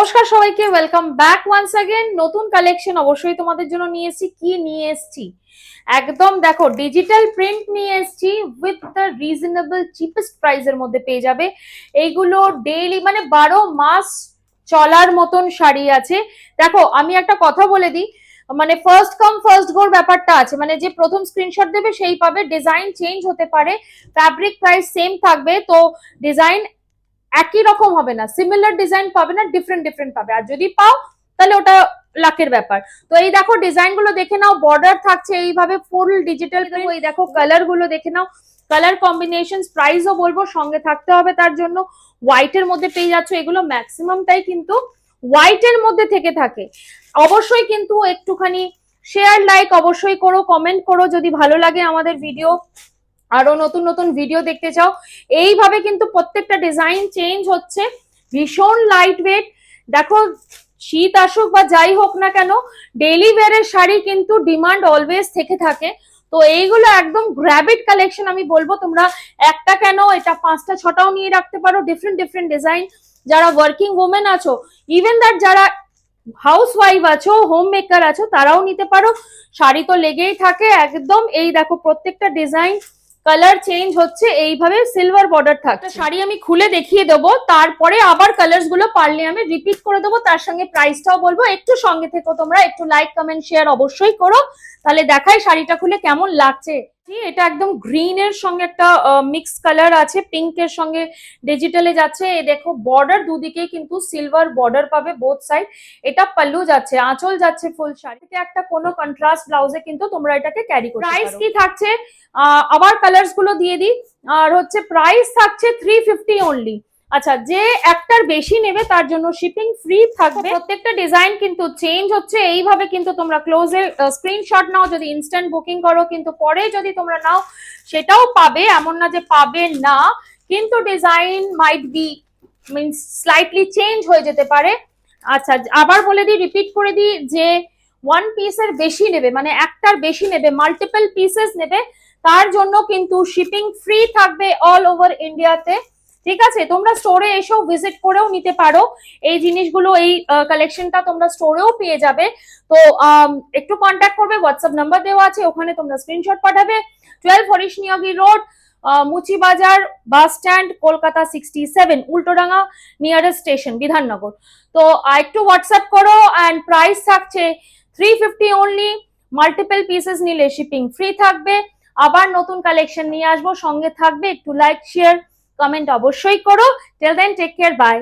নমস্কার সবাইকে, welcome back once again. নতুন কালেকশন অবশ্যই তোমাদের জন্য নিয়ে এসেছি। কি নিয়ে এসেছি একদম দেখো, ডিজিটাল প্রিন্ট নিয়ে এসেছি উইথ দ্য রিজনেবল চিপেস্ট প্রাইসের মধ্যে পেয়ে যাবে। এইগুলো ডেইলি মানে 12 মাস চলার মতন শাড়ি আছে। দেখো আমি একটা কথা বলে দিই, মানে ফার্স্ট কাম ফার্স্ট গোর ব্যাপারটা আছে, মানে যে প্রথম স্ক্রিনশট দেবে সেই পাবে। ডিজাইন চেঞ্জ হতে পারে, ফ্যাব্রিক প্রাইস সেম থাকবে, তো ডিজাইন একই রকম হবে না, সিমিলার ডিজাইন পাবে না, ডিফারেন্ট ডিফারেন্ট পাবে। আর যদি পাও তাহলে ওটা লাকের ব্যাপার। তো এই দেখো ডিজাইন গুলো দেখে নাও, বর্ডার থাকছে এইভাবে ফুল ডিজিটাল। এই দেখো কালার গুলো দেখে নাও, কালার কম্বিনেশন, প্রাইসও বলবো, সঙ্গে থাকতে হবে তার জন্য। হোয়াইট এর মধ্যে পেয়ে যাচ্ছ, এগুলো ম্যাক্সিমামটাই কিন্তু হোয়াইট এর মধ্যে থেকে থাকে। অবশ্যই কিন্তু একটুখানি শেয়ার লাইক অবশ্যই করো, কমেন্ট করো যদি ভালো লাগে আমাদের ভিডিও, আরো নতুন নতুন ভিডিও দেখতে চাও। এইভাবে কিন্তু প্রত্যেকটা ডিজাইন চেঞ্জ হচ্ছে, ভীষণ লাইট ওয়েট। দেখো শীত আসুক বা যাই হোক না কেন, ডেইলি ওয়্যারের শাড়ি কিন্তু ডিমান্ড অলওয়েজ থেকে থাকে। তো এইগুলো একদম গ্র্যাবিট কালেকশন আমি বলবো। তোমরা একটা কেন, এটা 5টা 6টাও নিয়ে রাখতে পারো, ডিফারেন্ট ডিফারেন্ট ডিজাইন। যারা ওয়ার্কিং ওমেন আছো, ইভেন দ্যাট যারা হাউস ওয়াইফ আছো, হোম মেকার আছো, তারাও নিতে পারো। শাড়ি তো লেগেই থাকে একদম। এই দেখো প্রত্যেকটা ডিজাইন কালার চেঞ্জ হচ্ছে, এইভাবে সিলভার বর্ডার থাকছে। শাড়ি আমি খুলে দেখিয়ে দেবো, তারপরে আবার কালার্স গুলো পারলে আমি রিপিট করে দেবো, তার সঙ্গে প্রাইসটাও বলবো। একটু সঙ্গে থেকো তোমরা, একটু লাইক কমেন্ট শেয়ার অবশ্যই করো। তাহলে দেখাই শাড়িটা খুলে কেমন লাগছে। এটা একদম গ্রিন এর সঙ্গে একটা মিক্স কালার আছে, পিঙ্ক এর সঙ্গে ডিজিটালে যাচ্ছে। এই দেখো বর্ডার দুদিকেই কিন্তু সিলভার বর্ডার পাবে বোথ সাইড। এটা পাল্লু যাচ্ছে, আঁচল যাচ্ছে ফুল। শাড়িতে একটা কোনো কন্ট্রাস্ট ব্লাউজে কিন্তু তোমরা এটাকে ক্যারি করতে পারো। প্রাইস কি থাকছে আবার কালার্স গুলো দিয়ে দিই। আর হচ্ছে প্রাইস থাকছে 350 অনলি। আচ্ছা, যে একটার বেশি নেবে তার জন্য শিপিং ফ্রি থাকবে। প্রত্যেকটা ডিজাইন কিন্তু চেঞ্জ হচ্ছে, এইভাবে কিন্তু তোমরা ক্লোজে স্ক্রিনশট নাও যদি ইনস্ট্যান্ট বুকিং করো, কিন্তু পরে যদি তোমরা নাও সেটাও পাবে, এমন না যে পাবে না, কিন্তু design might be means slightly change হয়ে যেতে পারে। আচ্ছা আবার বলে দিই, রিপিট করে দিই, যে ওয়ান পিসের বেশি নেবে, মানে একটার বেশি নেবে, মাল্টিপল পিসেস নেবে, তার জন্য কিন্তু শিপিং ফ্রি থাকবে অল ওভার ইন্ডিয়াতে। ঠিক আছে, তোমরা স্টোরে এসেও ভিজিট করেও নিতে পারো এই জিনিসগুলো। এই কালেকশনটা তোমরা স্টোরেও পেয়ে যাবে। তো একটু কন্ট্যাক্ট করবে, হোয়াটসঅ্যাপ নাম্বার দেওয়া আছে, ওখানে তোমরা স্ক্রিনশট পাঠাবে। 12 হরিশ নিয়োগী রোড, মুচি বাজার bus stand, Kolkata 67, Ultadanga nearest station Bidhannagar. তো একটু হোয়াটসঅ্যাপ করো। অ্যান্ড প্রাইস থাকছে 350 অনলি। মাল্টিপল পিসেস নিলে শিপিং ফ্রি থাকবে। আবার নতুন কালেকশন নিয়ে আসবো, সঙ্গে থাকবে। একটু লাইক শেয়ার কমেন্ট অবশ্যই করো। Till then take care, by.